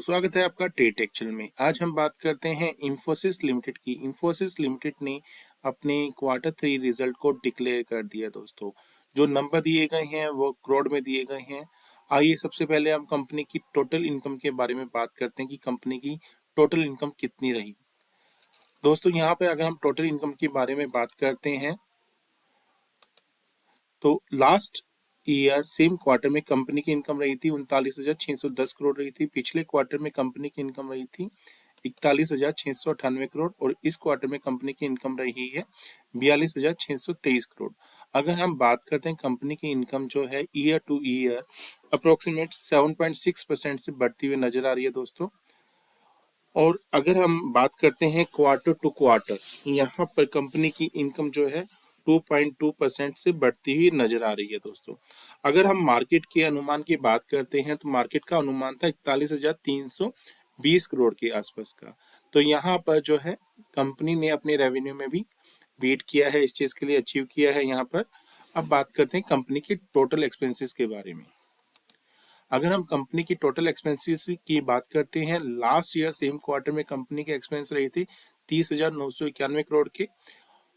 स्वागत है आपका टेट एक्चुअल में। आज हम बात करते हैं इंफोसिस लिमिटेड की। इंफोसिस लिमिटेड ने अपने क्वार्टर 3 रिजल्ट को डिक्लेयर कर दिया दोस्तों। जो नंबर दिए गए हैं वो करोड़ में दिए गए हैं। आइए सबसे पहले हम कंपनी की टोटल इनकम के बारे में बात करते हैं कि कंपनी की टोटल इनकम कितनी रही दोस्तों। यहाँ पे अगर हम टोटल इनकम के बारे में बात करते हैं तो लास्ट ईयर सेम क्वार्टर में कंपनी की इनकम रही थी 39,610 करोड़ रही थी। पिछले क्वार्टर में कंपनी की इनकम रही थी 41,698 करोड़ और इस क्वार्टर में कंपनी की इनकम रही है 42,623 करोड़। अगर हम बात करते हैं कंपनी की इनकम जो है ईयर टू ईयर अप्रोक्सीमेट 7.6% से बढ़ती हुई नजर आ रही है दोस्तों। और अगर हम बात करते हैं क्वार्टर टू क्वार्टर, यहाँ पर कंपनी की इनकम जो है 2.2% से बढ़ती हुई नजर आ रही है दोस्तों। अगर हम मार्केट के अनुमान की बात करते हैं तो मार्केट का अनुमान था 41,320 करोड़ के आसपास का। तो यहाँ पर जो है कंपनी ने अपने रेवेन्यू में भी बीट किया है, इस चीज के लिए अचीव किया है यहाँ पर। अब बात करते हैं कंपनी की टोटल एक्सपेंसेस के बारे में। अगर हम कंपनी की टोटल एक्सपेंसेस की बात करते हैं, लास्ट ईयर सेम क्वार्टर में कंपनी के एक्सपेंस रही थी 30,991 करोड़ के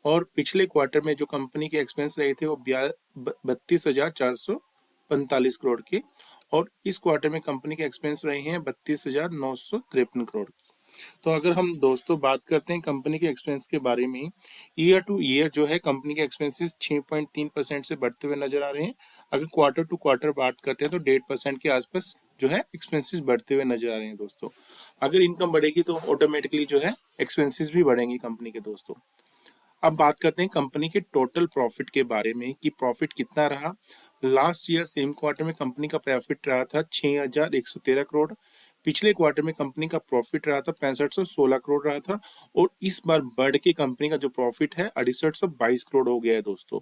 और पिछले क्वार्टर में जो कंपनी के एक्सपेंस रहे थे वो 32,445 करोड़ के और इस क्वार्टर में कंपनी के एक्सपेंस रहे हैं 32,953 करोड़। तो अगर हम दोस्तों बात करते हैं कंपनी के एक्सपेंस के बारे में, ईयर टू ईयर जो है कंपनी के एक्सपेंसेस 6.3% से बढ़ते हुए नजर आ रहे हैं। अगर क्वार्टर टू क्वार्टर बात करते हैं तो 1.5% के आसपास जो है एक्सपेंसेस बढ़ते हुए नजर आ रहे हैं दोस्तों। अगर इनकम बढ़ेगी तो ऑटोमेटिकली जो है एक्सपेंसेस भी बढ़ेंगे कंपनी के दोस्तों। अब बात करते हैं कंपनी के टोटल प्रॉफिट के बारे में कि प्रॉफिट कितना रहा। लास्ट ईयर सेम क्वार्टर में कंपनी का प्रॉफिट रहा था 6,113 करोड़। पिछले क्वार्टर में कंपनी का प्रॉफिट रहा था 6516 करोड़ रहा था और इस बार बढ़ के कंपनी का जो प्रॉफिट है 6822 करोड़ हो गया है दोस्तों।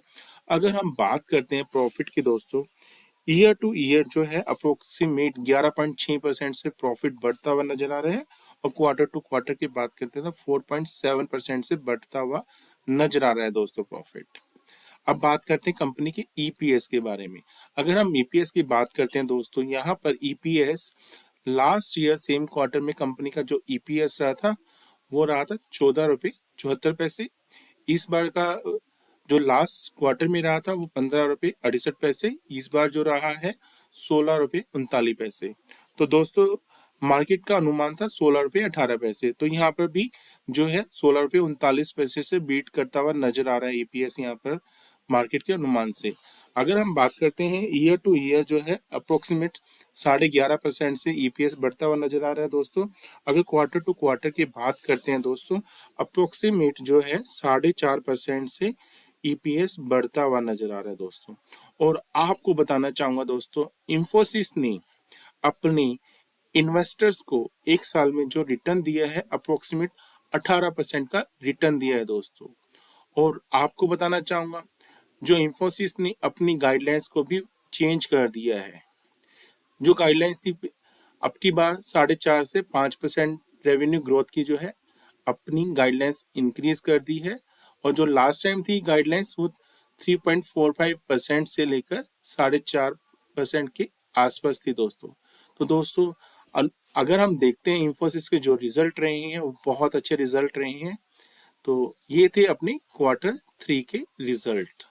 अगर हम बात करते हैं प्रॉफिट की दोस्तों, ईयर टू ईयर जो है अप्रोक्सीमेट 11.6% से प्रॉफिट बढ़ता हुआ नजर आ रहा है और क्वार्टर टू क्वार्टर की बात करते हैं तो 4.7% से बढ़ता हुआ नजर आ रहा है दोस्तों प्रॉफिट। अब बात करते हैं कंपनी के ईपीएस के बारे में। अगर हम ईपीएस की बात करते हैं दोस्तों, यहाँ पर EPS last year same quarter में कंपनी का जो ईपीएस रहा था वो रहा था 14 रुपये 74 पैसे। इस बार का जो लास्ट क्वार्टर में रहा था वो 15 रुपये 68 पैसे। इस बार जो रहा है 16 रुपये 39 पैसे। तो दोस्तों मार्केट का अनुमान था 16 रुपये 18 पैसे, तो यहाँ पर भी जो है 16 रुपये 39 पैसे से बीट करता हुआ नजर आ रहा है ईपीएस यहाँ पर मार्केट के अनुमान से। अगर हम बात करते हैं ईयर टू ईयर जो है अप्रोक्सीमेट 11.5% से ईपीएस बढ़ता हुआ नजर आ रहा है दोस्तों। अगर क्वार्टर टू क्वार्टर की बात करते हैं दोस्तों, अप्रोक्सीमेट जो है 4.5% से ईपीएस बढ़ता हुआ नजर आ रहा है दोस्तों। और आपको बताना चाहूंगा दोस्तों, इंफोसिस ने अपने इन्वेस्टर्स को एक साल में जो रिटर्न दिया है अप्रोक्सीमेट 18% का रिटर्न दिया है दोस्तों। और आपको बताना चाहूंगा जो इंफोसिस ने अपनी गाइडलाइंस को भी चेंज कर दिया है। जो गाइडलाइंस थी अब की बार 4.5 से 5% रेवेन्यू ग्रोथ की जो है अपनी गाइडलाइंस इंक्रीज कर दी है और जो लास्ट टाइम थी गाइडलाइंस वो 3.45% से लेकर 4.5% के आसपास थी दोस्तों। तो दोस्तों अगर हम देखते हैं इंफोसिस के जो रिजल्ट रहे हैं वो बहुत अच्छे रिजल्ट रहे हैं। तो ये थे अपने क्वार्टर 3 के रिजल्ट।